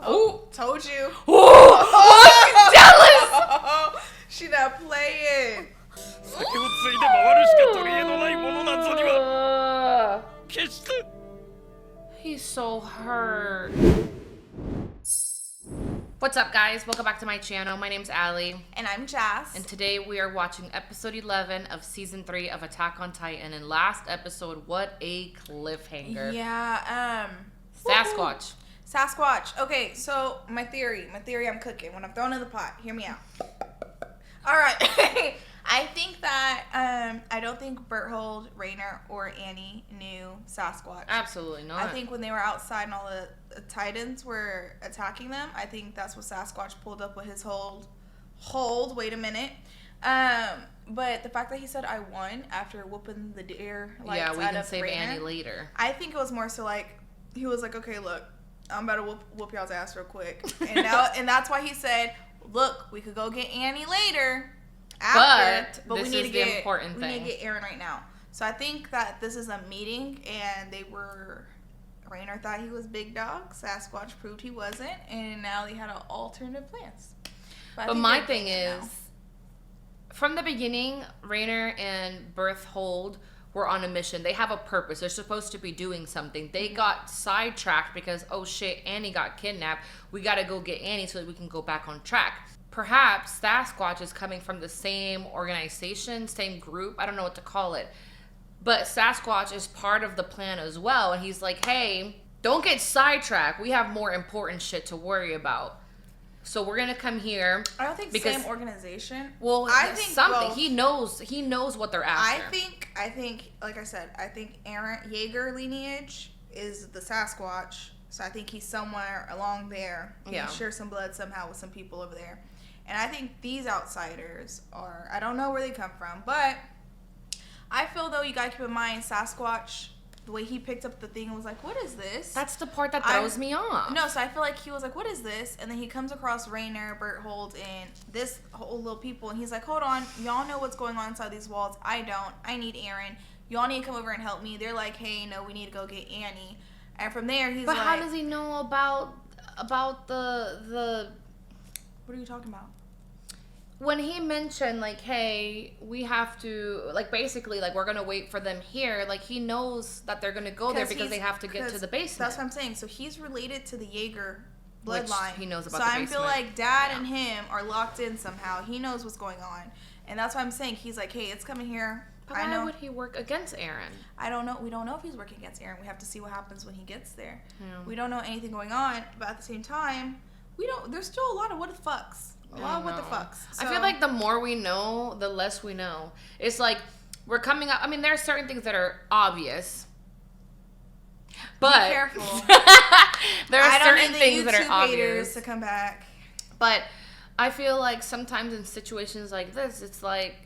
Oh, told you. Oh, I'm jealous. She not playing. He's so hurt. What's up, guys? Welcome back to my channel. My name's Ali. And I'm Jazz. And today we are watching episode 11 of season 3 of Attack on Titan. And last episode, what a cliffhanger. Yeah, Sasquatch. Sasquatch. Okay, so my theory I'm cooking. When I'm throwing in the pot, hear me out. All right. I think that, I don't think Berthold, Rainer, or Annie knew Sasquatch. Absolutely not. I think when they were outside and all the Titans were attacking them, I think that's what Sasquatch pulled up with his hold. Wait a minute. But the fact that he said I won after whooping the deer lights yeah, we out can of save Rainer, Annie later. I think it was more so like he was like, okay, look, I'm about to whoop y'all's ass real quick, and that's why he said, look, we could go get Annie later. After, but this we need is to the get, important we thing. need to get Eren right now. So I think that this is a meeting, and Rainer thought he was big dog. Sasquatch proved he wasn't, and now they had alternative plans. But my thing is, from the beginning, Rainer and Berthold were on a mission. They have a purpose. They're supposed to be doing something. They got sidetracked because, oh shit, Annie got kidnapped. We got to go get Annie so that we can go back on track. Perhaps Sasquatch is coming from the same organization, same group. I don't know what to call it. But Sasquatch is part of the plan as well. And he's like, hey, don't get sidetracked. We have more important shit to worry about. So we're going to come here. I don't think same organization. Well, I think something. Both. He knows what they're after. I think, like I said, I think Eren Jaeger lineage is the Sasquatch. So I think he's somewhere along there. Yeah. He shares some blood somehow with some people over there. And I think these outsiders are, I don't know where they come from, but I feel though you gotta keep in mind Sasquatch, the way he picked up the thing was like, what is this? That's the part that throws me off. No, so I feel like he was like, what is this? And then he comes across Rainer, Berthold, and this whole little people, and he's like, hold on, y'all know what's going on inside these walls. I don't. I need Eren. Y'all need to come over and help me. They're like, hey, no, we need to go get Annie. And from there, he's like... But how does he know about the... What are you talking about? When he mentioned, like, hey, we have to, like, basically, like, we're going to wait for them here, like, he knows that they're going to go there because they have to get to the basement. That's what I'm saying. So he's related to the Jaeger bloodline. Which he knows about the basement. So I feel like Dad and him are locked in somehow. He knows what's going on. And that's why I'm saying he's like, hey, it's coming here. But why would he work against Eren? I don't know. We don't know if he's working against Eren. We have to see what happens when he gets there. Yeah. We don't know anything going on. But at the same time, there's still a lot of what the fucks. A lot of what the fucks. So, I feel like the more we know, the less we know. It's like we're coming up. I mean, there are certain things that are obvious. But be careful. there are certain things that are obvious to come back. But I feel like sometimes in situations like this, it's like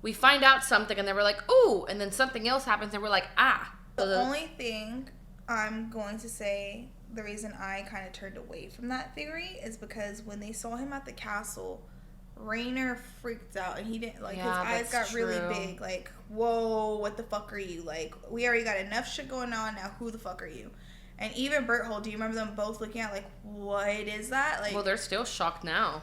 we find out something and then we're like, ooh, and then something else happens and we're like, ah. The only thing I'm going to say, the reason I kind of turned away from that theory is because when they saw him at the castle, Rainer freaked out and he didn't, like, his eyes got really big. Like, whoa, what the fuck are you? Like, we already got enough shit going on. Now, who the fuck are you? And even Berthold, do you remember them both looking at, like, what is that? Like, well, they're still shocked now.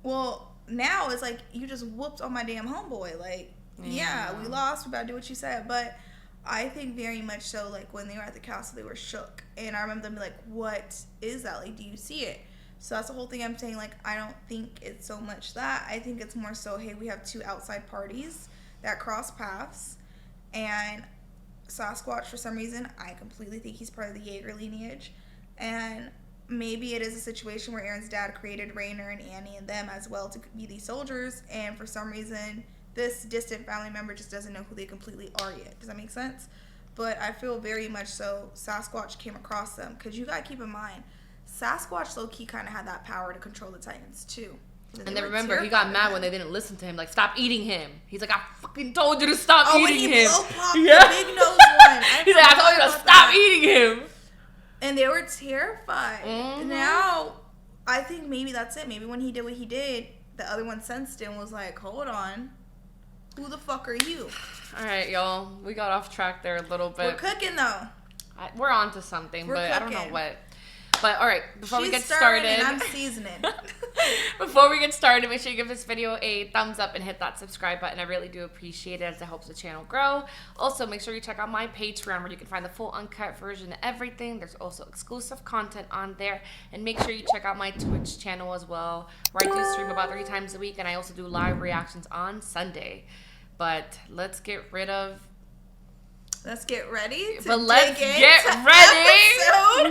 Well, now it's like, you just whooped on my damn homeboy. Like, yeah, we lost. We about to do what you said. But I think very much so, like, when they were at the castle, they were shook. And I remember them being like, what is that? Like, do you see it? So that's the whole thing I'm saying. Like, I don't think it's so much that. I think it's more so, hey, we have two outside parties that cross paths. And Sasquatch, for some reason, I completely think he's part of the Jaeger lineage. And maybe it is a situation where Eren's dad created Rainer and Annie and them as well to be these soldiers. And for some reason, this distant family member just doesn't know who they completely are yet. Does that make sense? But I feel very much so Sasquatch came across them. Because you got to keep in mind, Sasquatch low-key kind of had that power to control the Titans, too. And then remember, he got mad when they didn't listen to him. Like, stop eating him. He's like, I fucking told you to stop eating him. Oh, when he blow-popped the big nose one. He's like, I told you to stop eating him. And they were terrified. Mm-hmm. Now, I think maybe that's it. Maybe when he did what he did, the other one sensed it and was like, hold on. Who the fuck are you? All right, y'all. We got off track there a little bit. We're cooking, though. We're on to something, We're but cooking. I don't know what. But all right, before we She's get stirring started, and I'm seasoning. before we get started, make sure you give this video a thumbs up and hit that subscribe button. I really do appreciate it as it helps the channel grow. Also, make sure you check out my Patreon where you can find the full uncut version of everything. There's also exclusive content on there. And make sure you check out my Twitch channel as well, where I do stream about 3 times a week, and I also do live reactions on Sunday. But let's get ready. Let's get ready.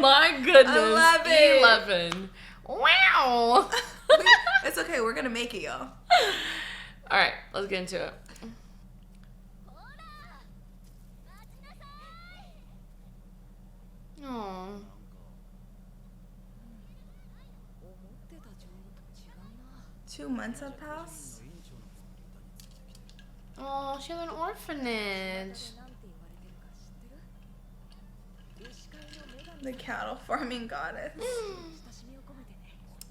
My goodness. 11. Wow. It's okay. We're going to make it, y'all. All right. Let's get into it. Aww. 2 months have passed. Oh, she has an orphanage. The cattle farming goddess.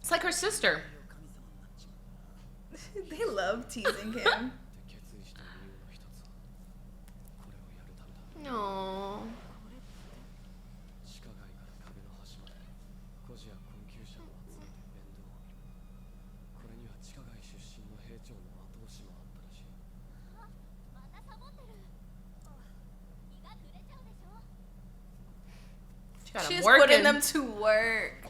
It's like her sister. They love teasing him. No. She's putting them to work.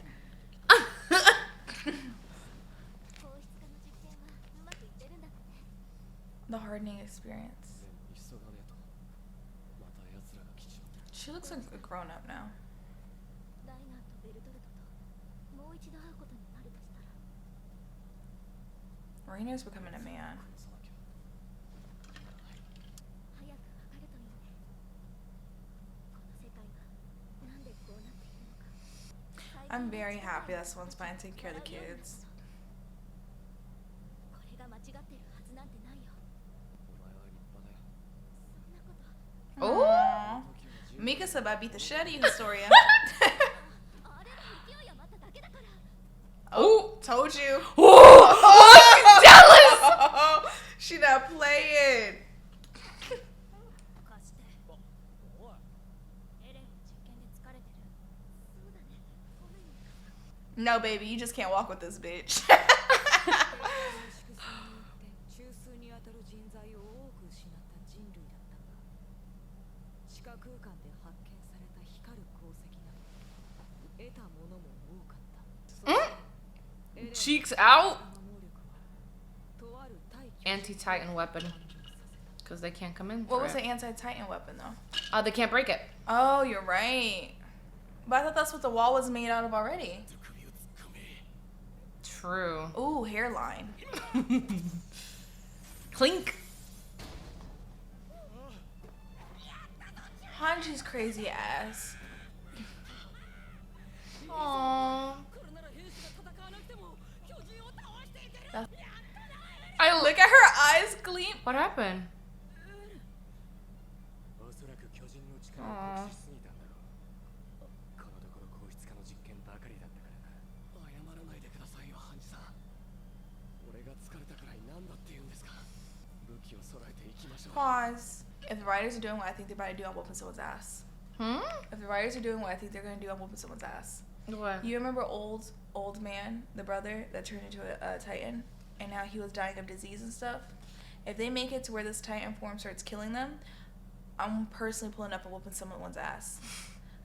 The hardening experience. She looks like a grown up now. Rainer's becoming a man. I'm very happy that someone's fine to take care of the kids. Oh, Mikasa about beat the shit out of you, Historia. Oh, told you. Oh, jealous. She not playing. No, baby, you just can't walk with this bitch. Cheeks out. Anti-Titan weapon. Because they can't come in. What was the anti-Titan weapon, though? They can't break it. Oh, you're right. But I thought that's what the wall was made out of already. True. Ooh, hairline. Clink. Hanji's crazy ass. Aww. Look at her eyes gleam. What happened? Aww. Pause. If the writers are doing what I think they're about to do, I'm whooping someone's ass. If the writers are doing what I think they're going to do, I'm whooping someone's ass. What? You remember old man, the brother that turned into a Titan, and now he was dying of disease and stuff? If they make it to where this Titan form starts killing them, I'm personally pulling up and whooping someone's ass.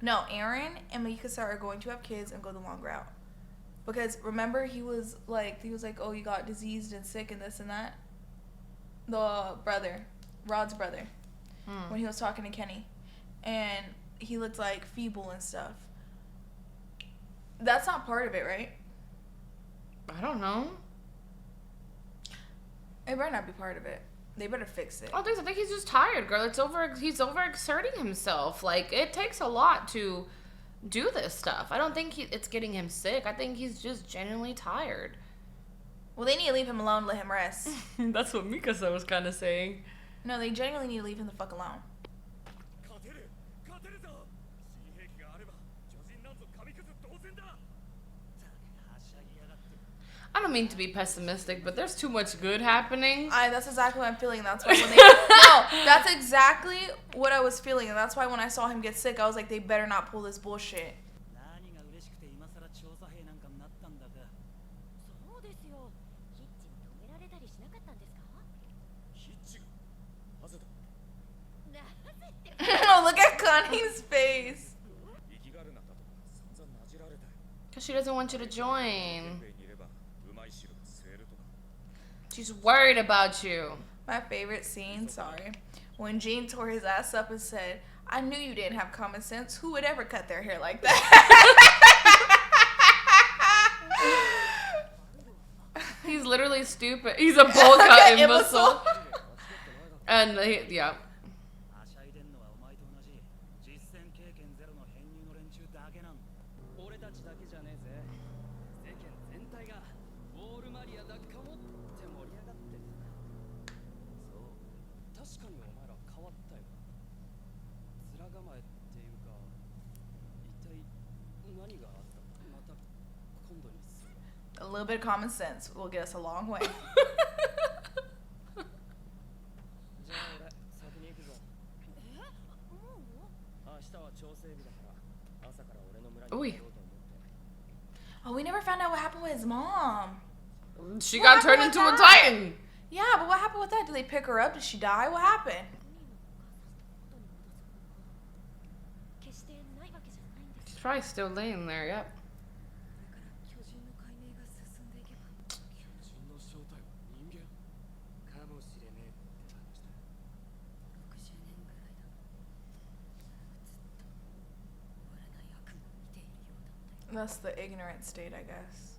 No, Aaron and Mikasa are going to have kids and go the long route. Because remember, he was like, oh, you got diseased and sick and this and that. The brother, Rod's brother, when he was talking to Kenny, and he looked like feeble and stuff. That's not part of it, right? I don't know. It better not be part of it. They better fix it. I think he's just tired, girl. He's overexerting himself. Like, it takes a lot to do this stuff. I don't think it's getting him sick. I think he's just genuinely tired. Well, they need to leave him alone, let him rest. That's what Mikasa was kind of saying. No, they genuinely need to leave him the fuck alone. I don't mean to be pessimistic, but there's too much good happening. That's exactly what I'm feeling. That's why when they no, that's exactly what I was feeling, and that's why when I saw him get sick, I was like, they better not pull this bullshit. Oh, look at Connie's face. Because she doesn't want you to join. She's worried about you. My favorite scene, sorry, when Gene tore his ass up and said, I knew you didn't have common sense. Who would ever cut their hair like that? He's literally stupid. He's a bowl cut imbecile. And yeah. A little bit of common sense will get us a long way. Ooh. Oh, we never found out what happened with his mom. She got turned into a titan. Yeah, but what happened with that? Did they pick her up? Did she die? What happened? She's probably still laying there, yep. That's the ignorant state, I guess.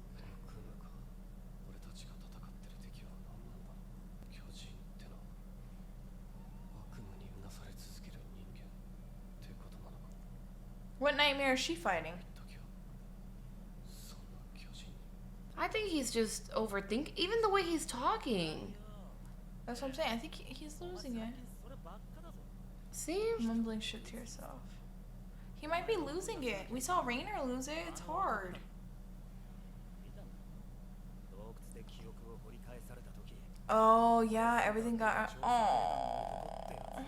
What nightmare is she fighting? I think he's just overthinking. Even the way he's talking. That's what I'm saying. I think he's losing it. See? Mumbling shit to yourself. He might be losing it. We saw Rainer lose it. It's hard. Oh, yeah. Everything got... Oh.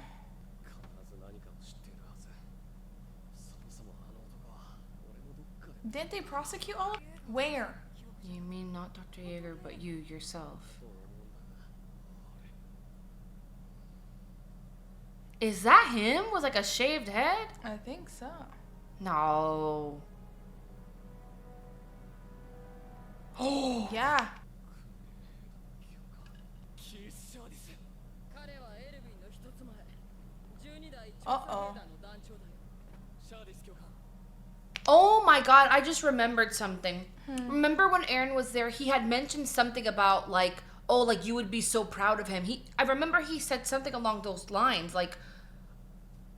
Didn't they prosecute all of them? Where? You mean not Dr. Yeager, but you yourself. Is that him with like a shaved head? I think so. No. Oh. Yeah. Uh-oh. Oh my god, I just remembered something. Remember when Aaron was there, he had mentioned something about like, oh, like you would be so proud of him. I remember he said something along those lines. Like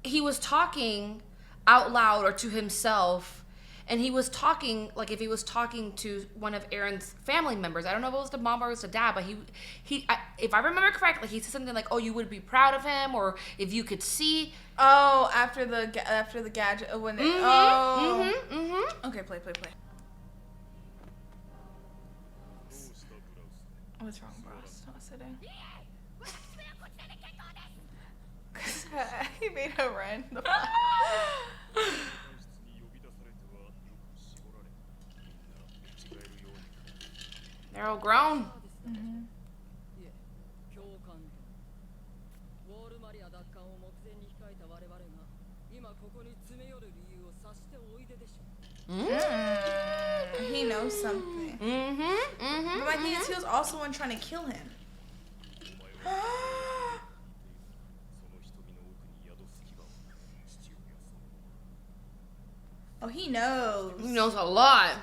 he was talking out loud or to himself, and he was talking like if he was talking to one of Aaron's family members. I don't know if it was the mom or it was the dad, but if I remember correctly, he said something like, "Oh, you would be proud of him," or if you could see. Oh, after the gadget when they. Okay, play. What's wrong, bro? It's not sitting. He made her run. They're all grown. He knows something. But my thing is, he was also one trying to kill him. Oh, he knows. He knows a lot.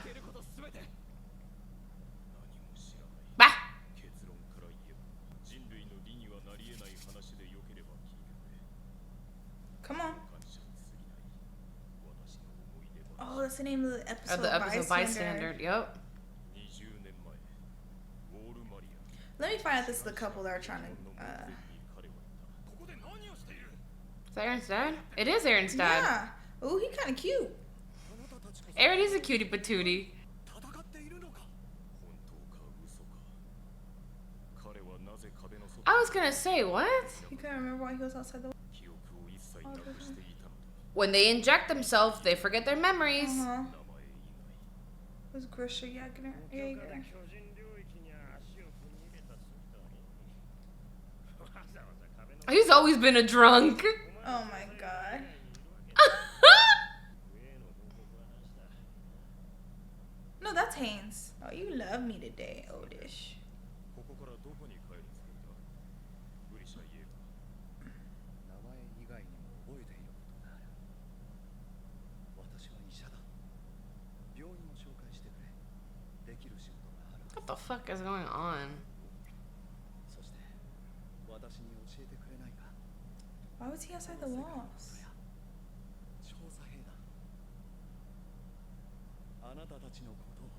Bah. Come on. Oh, that's the name of the episode. The episode Bystander. Yep. Let me find out this is the couple that are trying to. Is that Aaron's dad? It is Aaron's dad. Yeah. Ooh, he kind of cute. I was gonna say, what? He couldn't remember why he was outside the wall. When they inject themselves, they forget their memories. Was Grisha Jäger? He's always been a drunk. Oh my god. No, that's Haynes. Oh, you love me today, Odish. What the fuck is going on? Why was he outside the walls?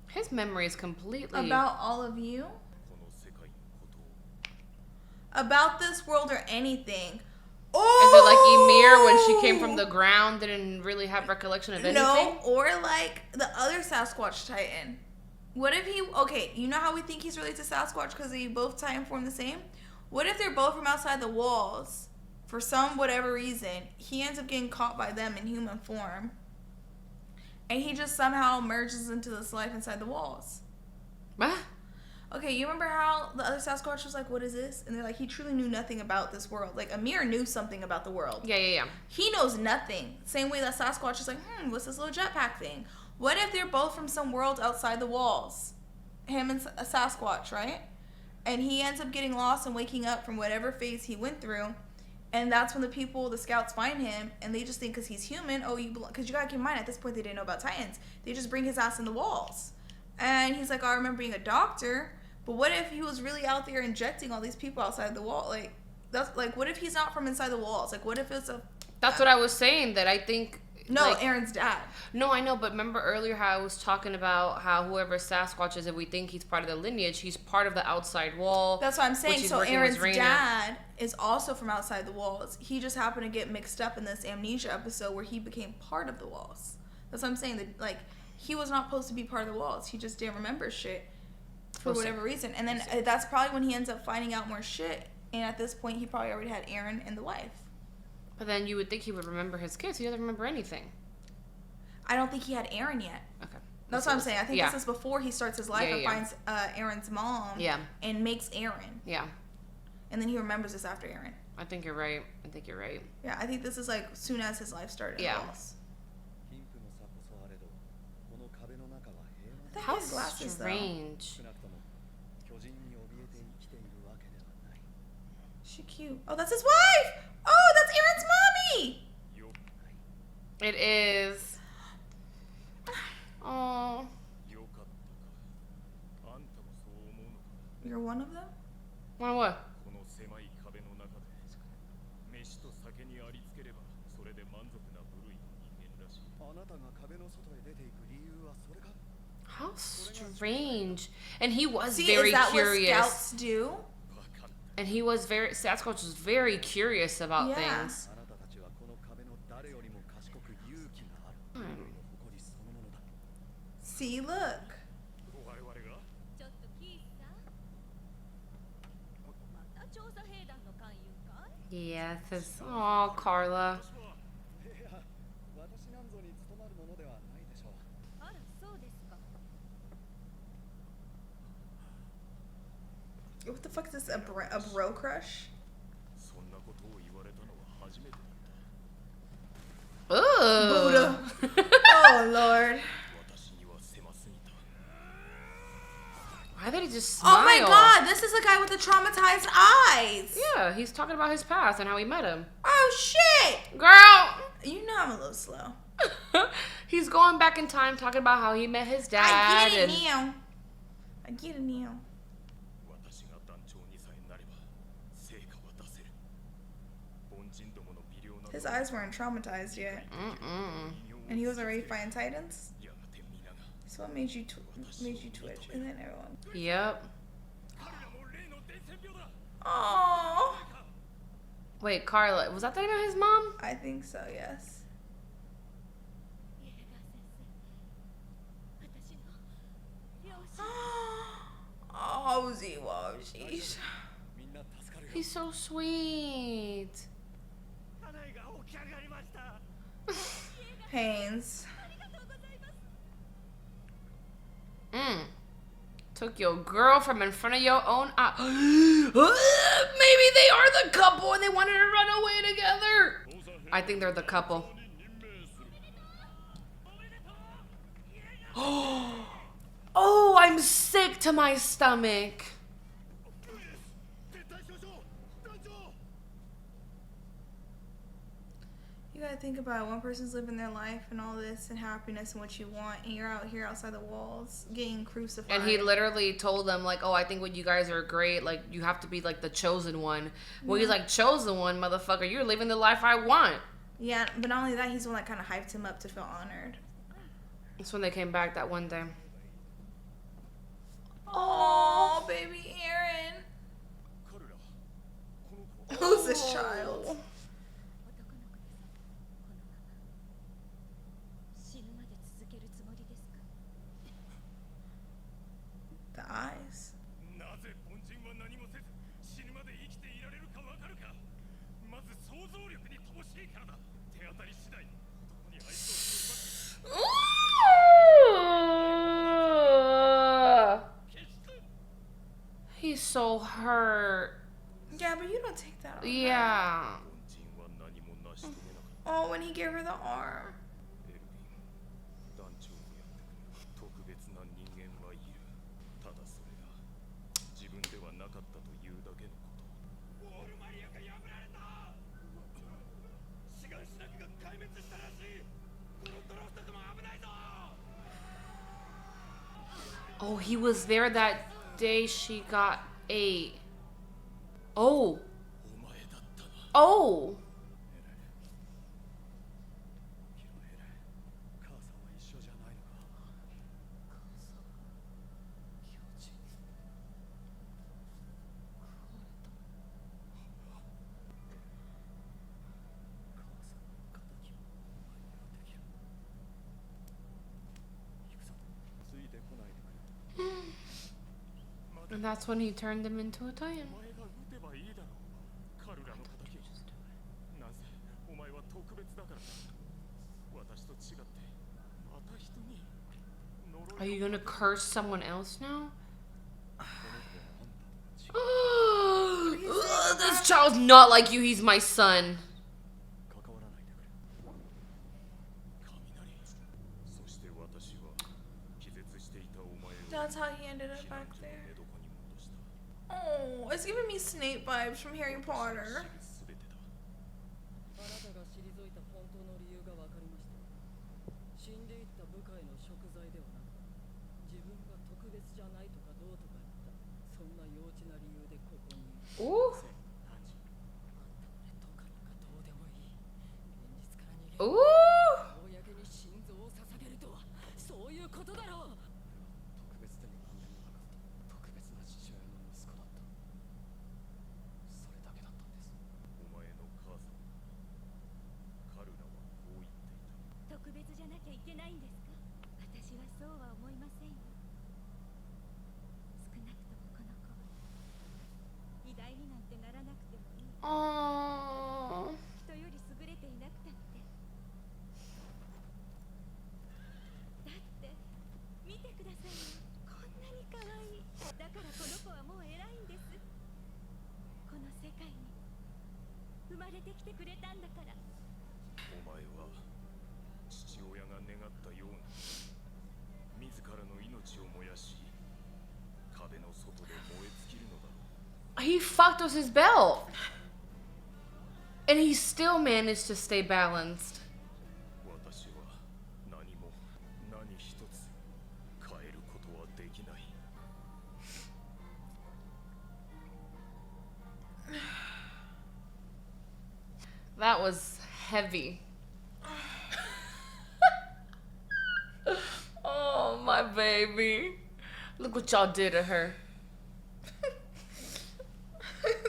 His memory is completely... About all of you? About this world or anything? Oh! Is it like Ymir when she came from the ground didn't really have recollection of anything? No, or like the other Sasquatch Titan. What if he... Okay, you know how we think he's related to Sasquatch because they both Titan form the same? What if they're both from outside the walls? For some whatever reason, he ends up getting caught by them in human form. And he just somehow merges into this life inside the walls. What? Okay, you remember how the other Sasquatch was like, what is this? And they're like, he truly knew nothing about this world. Like, Ymir knew something about the world. Yeah. He knows nothing. Same way that Sasquatch is like, what's this little jetpack thing? What if they're both from some world outside the walls? Him and a Sasquatch, right? And he ends up getting lost and waking up from whatever phase he went through. And that's when the scouts find him, and they just think because he's human, because you gotta keep in mind, at this point, they didn't know about Titans. They just bring his ass in the walls. And he's like, I remember being a doctor, but what if he was really out there injecting all these people outside the wall? Like, that's like, what if he's not from inside the walls? Like, what if it's a... That's what I was saying, that I think... No, like, Aaron's dad. No, I know, but remember earlier how I was talking about how whoever Sasquatch is, if we think he's part of the lineage, he's part of the outside wall. That's what I'm saying. So Aaron's dad is also from outside the walls. He just happened to get mixed up in this amnesia episode where he became part of the walls. That's what I'm saying. That, like, he was not supposed to be part of the walls. He just didn't remember shit for whatever reason. And then that's probably when he ends up finding out more shit. And at this point, he probably already had Aaron and the wife. But then you would think he would remember his kids. He doesn't remember anything. I don't think he had Aaron yet. Okay. That's what I'm saying. I think this is before he starts his life and finds Aaron's mom and makes Aaron. Yeah. And then he remembers this after Aaron. I think you're right. Yeah, I think this is like soon as his life started. Yeah. How glasses, strange. Though. She cute. Oh, that's his wife! Oh, that's Aaron's mommy! It is. Oh. You're one of them? One of what? How strange. And he was very is that curious. What scouts do? And he was Sasquatch was very curious about things. See, look. Yeah, this. Oh, Carla. What the fuck is this? A bro crush? Ugh. Buddha. Oh, Lord. Why did he just smile? Oh my God, this is the guy with the traumatized eyes. Yeah, he's talking about his past and how he met him. Oh shit. Girl. You know I'm a little slow. He's going back in time talking about how he met his dad. I get it now. His eyes weren't traumatized yet. And he was already fighting Titans? So what made you twitch? And then everyone. Yep. Oh. Wait, Carla, was that the name of his mom? I think so, yes. Oh, Wowsy. He's so sweet. Haynes. Took your girl from in front of your own eye. Maybe they are the couple and they wanted to run away together. I think they're the couple. Oh, I'm sick to my stomach. You gotta think about it. One person's living their life and all this and happiness and what you want, and you're out here outside the walls getting crucified. And he literally told them, like, oh, I think what you guys are great. Like, you have to be, like, the chosen one. Well, he's like, chosen one, motherfucker. You're living the life I want. Yeah, but not only that, he's the one that kind of hyped him up to feel honored. That's when they came back that one day. Oh, baby Aaron. Who's this child? The eyes. He's so hurt. Yeah, but you don't take that off. Yeah. Oh, when he gave her the arm. Oh, he was there that day she got ate. Oh. Oh. And that's when he turned him into a Titan. Are you gonna curse someone else now? This child's not like you, he's my son. That's how he ended up back there. Oh, it's giving me Snape vibes from Harry Potter. Ooh. Ooh. Oh. He fucked with his belt. And he still managed to stay balanced. That was heavy. Oh, my baby. Look what y'all did to her.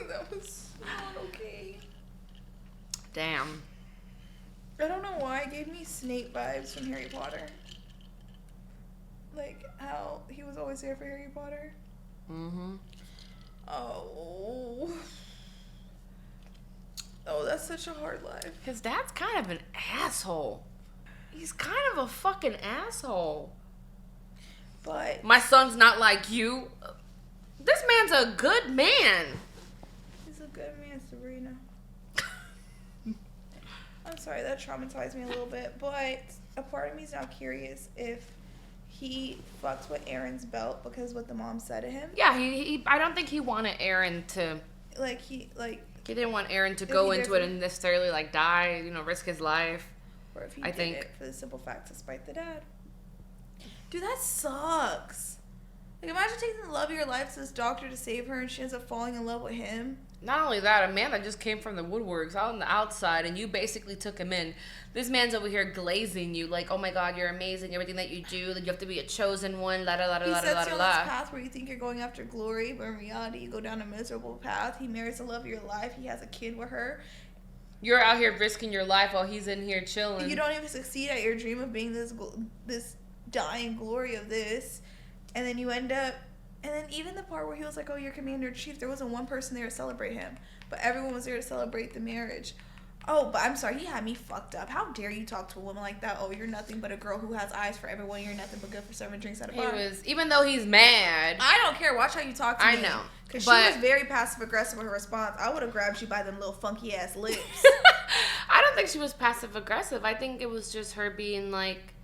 That was not okay. Damn. I don't know why it gave me Snape vibes from Harry Potter. Like how he was always there for Harry Potter. Mm-hmm. Oh. Oh, that's such a hard life. His dad's kind of an asshole. He's kind of a fucking asshole. But my son's not like you. This man's a good man. He's a good man, Sabrina. I'm sorry, that traumatized me a little bit, but a part of me is now curious if he fucked with Aaron's belt because what the mom said to him. Yeah, he I don't think he wanted Aaron to He didn't want Aaron to go into it and necessarily like die, risk his life. Or if he did it for the simple fact to spite the dad. Dude, that sucks. Like, imagine taking the love of your life to this doctor to save her and she ends up falling in love with him. Not only that, a man that just came from the woodworks out on the outside and you basically took him in. This man's over here glazing you like, oh my God, you're amazing, everything that you do. You have to be a chosen one, la da la da la da la. He sets you on this path where you think you're going after glory, but in reality you go down a miserable path. He marries the love of your life. He has a kid with her. You're out here risking your life while he's in here chilling. You don't even succeed at your dream of being this dying glory of this. And then you end up... And then even the part where he was like, oh, you're commander-in-chief, there wasn't one person there to celebrate him. But everyone was there to celebrate the marriage. Oh, but I'm sorry, he had me fucked up. How dare you talk to a woman like that? Oh, you're nothing but a girl who has eyes for everyone. You're nothing but good for serving drinks at a bar. Even though he's mad. I don't care. Watch how you talk to me. I know. Because she was very passive-aggressive with her response. I would have grabbed you by them little funky-ass lips. I don't think she was passive-aggressive. I think it was just her being like,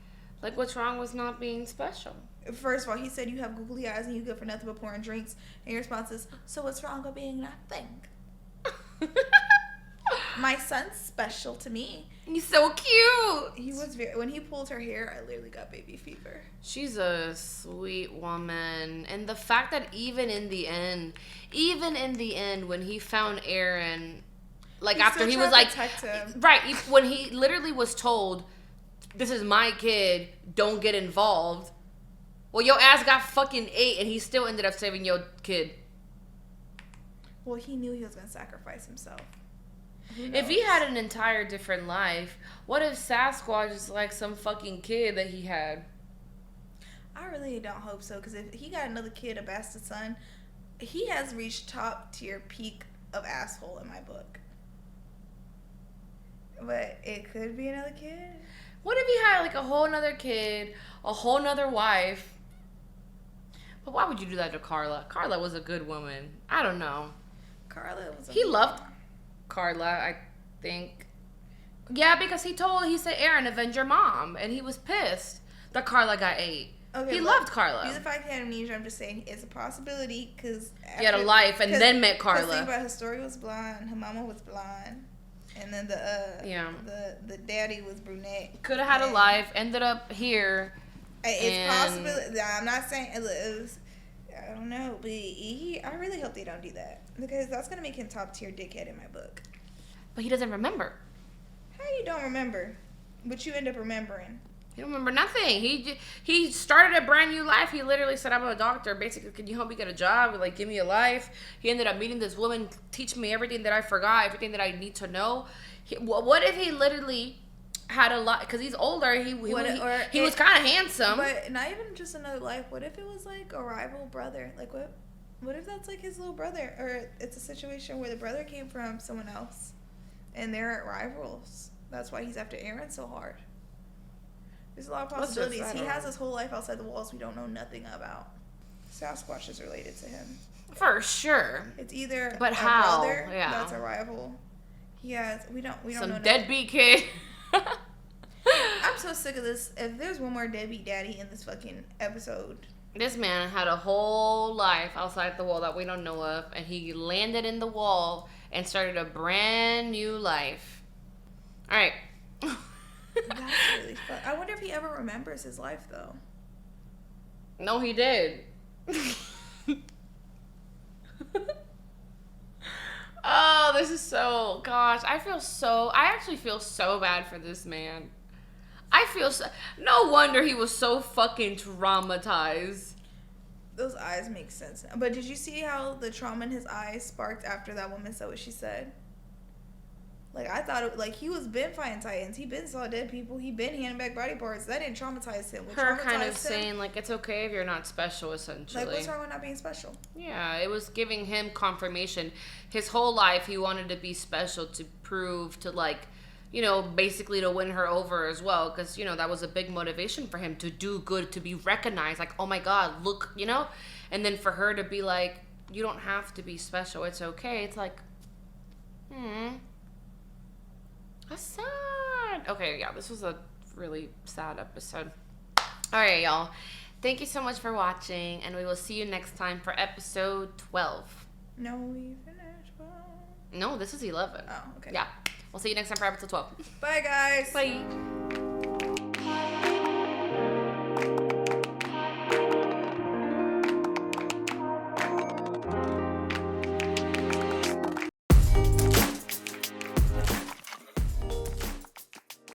what's wrong with not being special? First of all, he said you have googly eyes and you good for nothing but pouring drinks. And your response is, so what's wrong with being nothing? My son's special to me. He's so cute. He was when he pulled her hair, I literally got baby fever. She's a sweet woman. And the fact that even in the end, when he found Aaron, after he was like, right, when he literally was told, this is my kid, don't get involved. Well, your ass got fucking 8 and he still ended up saving your kid. Well, he knew he was going to sacrifice himself. If he had an entire different life, what if Sasquatch is like some fucking kid that he had? I really don't hope so, because if he got another kid, a bastard son, he has reached top tier peak of asshole in my book. But it could be another kid. What if he had a whole nother kid, a whole nother wife? But why would you do that to Carla? Carla was a good woman. I don't know. Carla was He loved Carla, I think. Yeah, because he said, Aaron, avenge your mom. And he was pissed that Carla got 8. Okay, he loved Carla. Due to the fact he had amnesia, I'm just saying it's a possibility because he had a life and then met Carla. Think about his story was blonde, her mama was blonde, and then the daddy was brunette. Could have had a life, ended up here. It's possible. I'm not saying it was. I don't know, but I really hope they don't do that because that's gonna make him top tier dickhead in my book. But he doesn't remember. How you don't remember? But you end up remembering. He don't remember nothing. He started a brand new life. He literally said, "I'm a doctor. Basically, can you help me get a job? Give me a life." He ended up meeting this woman, teach me everything that I forgot, everything that I need to know. What if he literally had a lot? Because he's older. He was kind of handsome. But not even just another life. What if it was a rival brother? What if that's his little brother, or it's a situation where the brother came from someone else, and they're rivals. That's why he's after Aaron so hard. There's a lot of possibilities. He has his whole life outside the walls we don't know nothing about. Sasquatch is related to him. For sure. It's either but how? Brother that's a rival. He has we don't some know deadbeat kid. I'm so sick of this. If there's one more deadbeat daddy in this fucking episode. This man had a whole life outside the wall that we don't know of, and he landed in the wall and started a brand new life. All right. That's really fun. I wonder if he ever remembers his life, though. No, he did. Oh, this is so... Gosh, I actually feel so bad for this man. No wonder he was so fucking traumatized. Those eyes make sense. But did you see how the trauma in his eyes sparked after that woman said what she said? Like, I thought, like, he was been fighting Titans. He been saw dead people. He been handing back body parts. That didn't traumatize him. Her kind of saying, like, it's okay if you're not special, essentially. Like, what's wrong with not being special? Yeah, it was giving him confirmation. His whole life, he wanted to be special to prove to, like, you know, basically to win her over as well. Because, you know, that was a big motivation for him to do good, to be recognized. Like, oh, my God, look, you know? And then for her to be like, you don't have to be special. It's okay. It's like, that's sad. Okay, yeah, this was a really sad episode. All right, y'all. Thank you so much for watching, and we will see you next time for episode 12. No, we finished 12. No, this is 11. Oh, okay. Yeah. We'll see you next time for episode 12. Bye, guys. Bye.